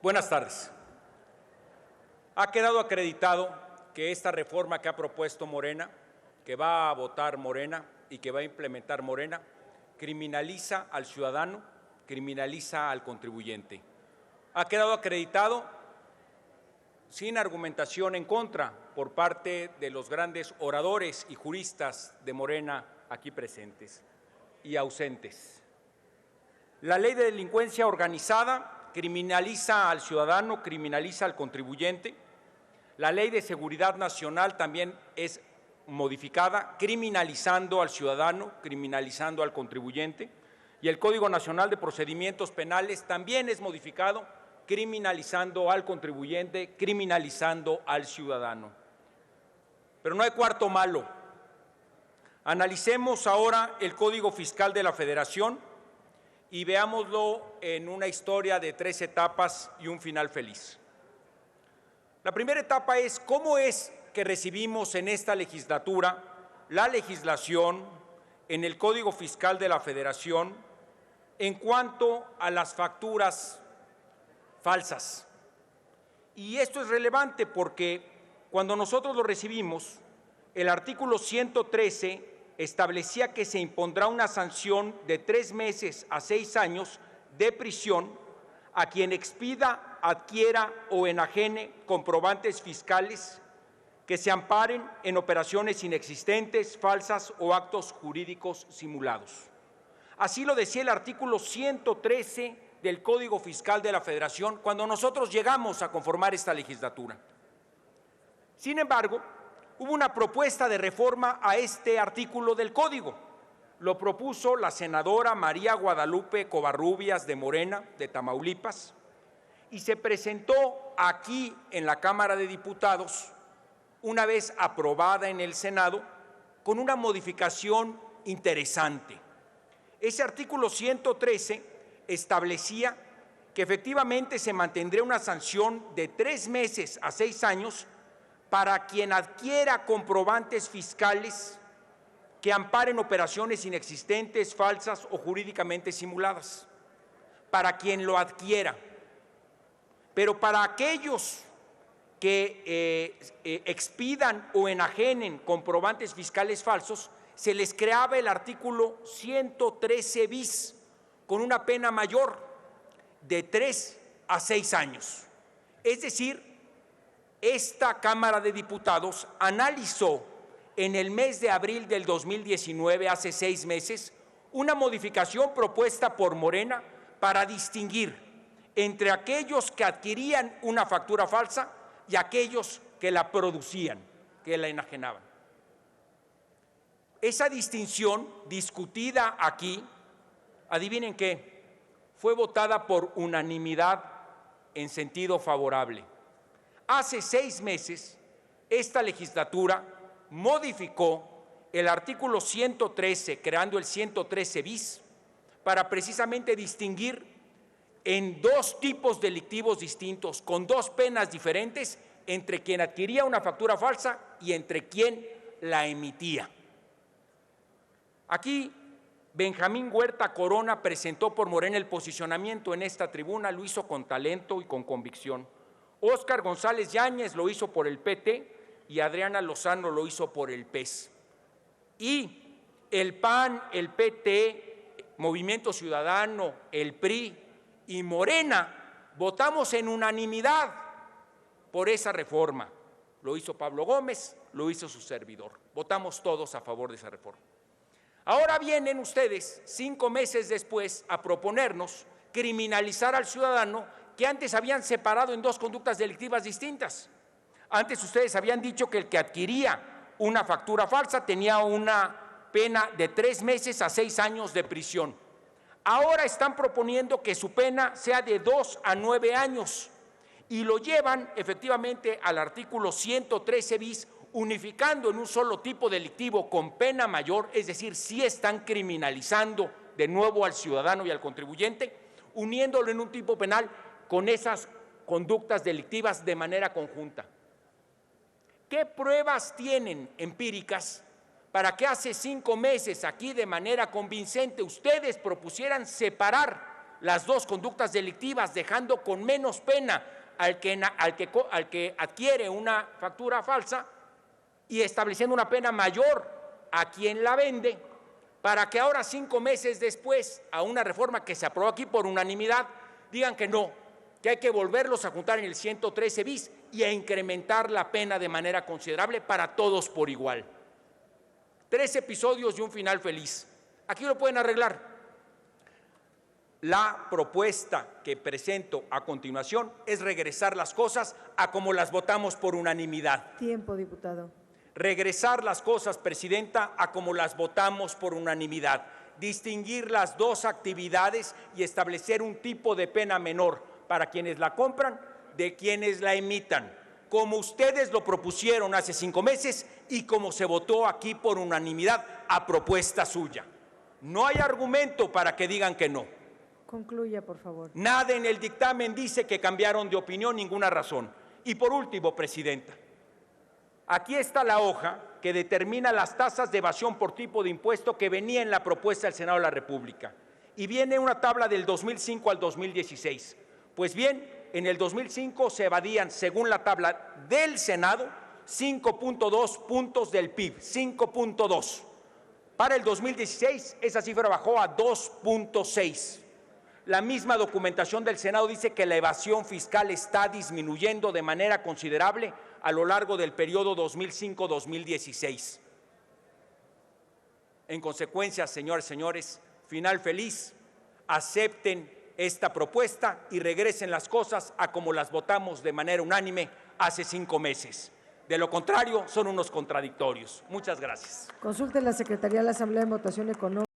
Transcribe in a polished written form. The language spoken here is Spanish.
Buenas tardes. Ha quedado acreditado que esta reforma que ha propuesto Morena, que va a votar Morena y que va a implementar Morena, criminaliza al ciudadano, criminaliza al contribuyente. Ha quedado acreditado sin argumentación en contra por parte de los grandes oradores y juristas de Morena aquí presentes y ausentes. La ley de delincuencia organizada criminaliza al ciudadano, criminaliza al contribuyente. La Ley de Seguridad Nacional también es modificada, criminalizando al ciudadano, criminalizando al contribuyente. Y el Código Nacional de Procedimientos Penales también es modificado, criminalizando al contribuyente, criminalizando al ciudadano. Pero no hay cuarto malo. Analicemos ahora el Código Fiscal de la Federación y veámoslo en una historia de 3 etapas y un final feliz. La primera etapa es cómo es que recibimos en esta legislatura la legislación en el Código Fiscal de la Federación en cuanto a las facturas falsas. Y esto es relevante porque cuando nosotros lo recibimos, el artículo 113 establecía que se impondrá una sanción de 3 meses a 6 años de prisión a quien expida, adquiera o enajene comprobantes fiscales que se amparen en operaciones inexistentes, falsas o actos jurídicos simulados. Así lo decía el artículo 113 del Código Fiscal de la Federación cuando nosotros llegamos a conformar esta legislatura. Sin embargo, hubo una propuesta de reforma a este artículo del Código. Lo propuso la senadora María Guadalupe Covarrubias de Morena, de Tamaulipas, y se presentó aquí en la Cámara de Diputados, una vez aprobada en el Senado, con una modificación interesante. Ese artículo 113 establecía que efectivamente se mantendría una sanción de 3 meses a 6 años para quien adquiera comprobantes fiscales que amparen operaciones inexistentes, falsas o jurídicamente simuladas, para quien lo adquiera. Pero para aquellos que expidan o enajenen comprobantes fiscales falsos, se les creaba el artículo 113 bis, con una pena mayor de 3 a 6 años. Es decir, esta Cámara de Diputados analizó en el mes de abril del 2019, hace 6 meses, una modificación propuesta por Morena para distinguir entre aquellos que adquirían una factura falsa y aquellos que la producían, que la enajenaban. Esa distinción discutida aquí, adivinen qué, fue votada por unanimidad en sentido favorable. Hace 6 meses, esta legislatura modificó el artículo 113, creando el 113 bis, para precisamente distinguir en 2 tipos delictivos distintos, con 2 penas diferentes, entre quien adquiría una factura falsa y entre quien la emitía. Aquí, Benjamín Huerta Corona presentó por Morena el posicionamiento en esta tribuna, lo hizo con talento y con convicción. Óscar González Yáñez lo hizo por el PT y Adriana Lozano lo hizo por el PES. Y el PAN, el PT, Movimiento Ciudadano, el PRI y Morena votamos en unanimidad por esa reforma. Lo hizo Pablo Gómez, lo hizo su servidor. Votamos todos a favor de esa reforma. Ahora vienen ustedes, 5 meses después, a proponernos criminalizar al ciudadano que antes habían separado en 2 conductas delictivas distintas. Antes ustedes habían dicho que el que adquiría una factura falsa tenía una pena de 3 meses a 6 años de prisión. Ahora están proponiendo que su pena sea de 2 a 9 años y lo llevan efectivamente al artículo 113 bis, unificando en un solo tipo delictivo con pena mayor, es decir, sí están criminalizando de nuevo al ciudadano y al contribuyente, uniéndolo en un tipo penal con esas conductas delictivas de manera conjunta. ¿Qué pruebas tienen empíricas para que hace 5 meses aquí de manera convincente ustedes propusieran separar las dos conductas delictivas, dejando con menos pena al que adquiere una factura falsa y estableciendo una pena mayor a quien la vende, para que ahora 5 meses después, a una reforma que se aprobó aquí por unanimidad, digan que no, que hay que volverlos a juntar en el 113 bis y a incrementar la pena de manera considerable para todos por igual. 3 episodios y un final feliz. Aquí lo pueden arreglar. La propuesta que presento a continuación es regresar las cosas a como las votamos por unanimidad. Tiempo, diputado. Regresar las cosas, Presidenta, a como las votamos por unanimidad. Distinguir las dos actividades y establecer un tipo de pena menor para quienes la compran de quienes la emitan, como ustedes lo propusieron hace 5 meses y como se votó aquí por unanimidad a propuesta suya. No hay argumento para que digan que no. Concluya, por favor. Nada en el dictamen dice que cambiaron de opinión, ninguna razón. Y por último, Presidenta, aquí está la hoja que determina las tasas de evasión por tipo de impuesto que venía en la propuesta del Senado de la República. Y viene una tabla del 2005 al 2016. Pues bien, en el 2005 se evadían, según la tabla del Senado, 5.2 puntos del PIB, 5.2. Para el 2016, esa cifra bajó a 2.6. La misma documentación del Senado dice que la evasión fiscal está disminuyendo de manera considerable a lo largo del periodo 2005-2016. En consecuencia, señores y señores, final feliz, acepten esta propuesta y regresen las cosas a como las votamos de manera unánime hace 5 meses. De lo contrario, son unos contradictorios. Muchas gracias. Consulte la Secretaría de la Asamblea en votación económica.